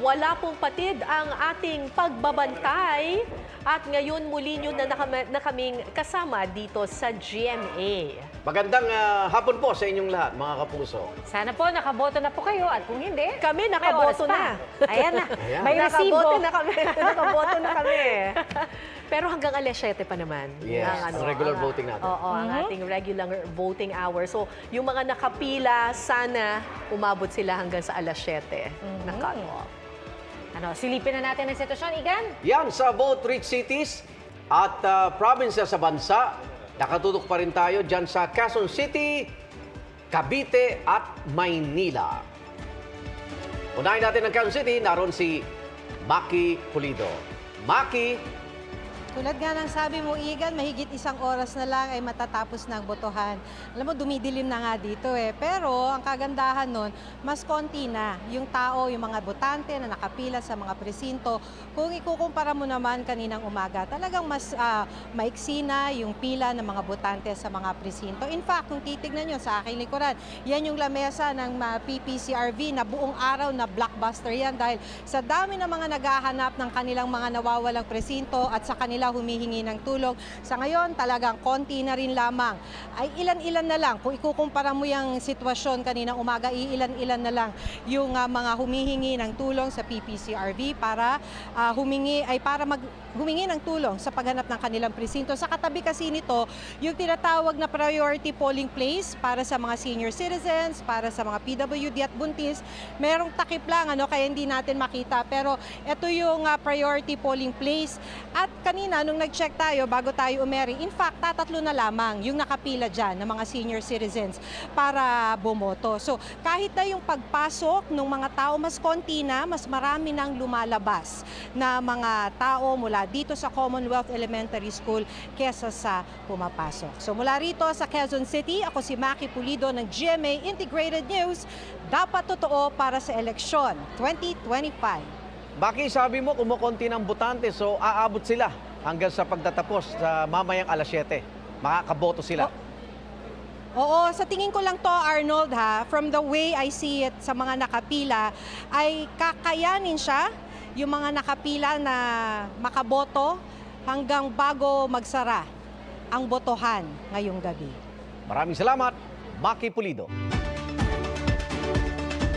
wala pong patid ang ating pagbabantay at ngayon muli nyo na kaming kasama dito sa GMA. Magandang hapon po sa inyong lahat, mga kapuso. Sana po nakaboto na po kayo at kung hindi, Kami may oras nakaboto pa. na. Ayan na. Ayan. May resibo. Nakaboto na kami. Nakaboto na kami. Pero hanggang alas 7 pa naman. Yes, ang regular voting natin. Oo, ang ating regular voting hour. So, yung mga nakapila, sana umabot sila hanggang sa alas 7 na cut-off. Ano, silipin na natin ang sitwasyon, Igan? Yan sa vote-rich cities at provinces sa bansa. Nakatutok pa rin tayo dyan sa Quezon City, Cavite at Maynila. Unahin natin ang Quezon City, naroon si Maki Pulido. Maki, Tulad nga ng sabi mo, Igan, mahigit 1 oras na lang ay matatapos ng botohan. Alam mo, dumidilim na nga dito eh. Pero ang kagandahan nun, mas konti na yung tao, yung mga botante na nakapila sa mga presinto. Kung ikukumpara mo naman kaninang umaga, talagang mas maiksi na yung pila ng mga botante sa mga presinto. In fact, kung titignan nyo sa aking likuran, yan yung lamesa ng PPCRV na buong araw na blockbuster yan dahil sa dami ng mga naghahanap ng kanilang mga nawawalang presinto at sa kanila humihingi ng tulong. Sa ngayon, talagang konti na rin lamang. Ay ilan-ilan na lang. Kung ikukumpara mo yung sitwasyon kanina umaga, ilan-ilan na lang yung mga humihingi ng tulong sa PPCRV para humingi ng tulong sa paghanap ng kanilang presinto. Sa katabi kasi nito, yung tinatawag na priority polling place para sa mga senior citizens, para sa mga PWD at buntis. Merong takip lang, kaya hindi natin makita. Pero ito yung priority polling place. At kanina, nung nag-check tayo, bago tayo umeri, in fact, tatatlo na lamang yung nakapila dyan ng mga senior citizens para bumoto. So, kahit na yung pagpasok ng mga tao, mas konti na, mas marami nang lumalabas na mga tao mula dito sa Commonwealth Elementary School kesa sa pumapasok. So, mula rito sa Quezon City, ako si Maki Pulido ng GMA Integrated News. Dapat totoo para sa eleksyon 2025. Maki, sabi mo kumukonti ng botante, so aabot sila hanggang sa pagtatapos sa mamayang alas 7. Makakaboto sila. Oo, sa tingin ko lang to, Arnold, from the way I see it sa mga nakapila, ay kakayanin siya, yung mga nakapila na makaboto hanggang bago magsara ang botohan ngayong gabi. Maraming salamat, Maki Pulido.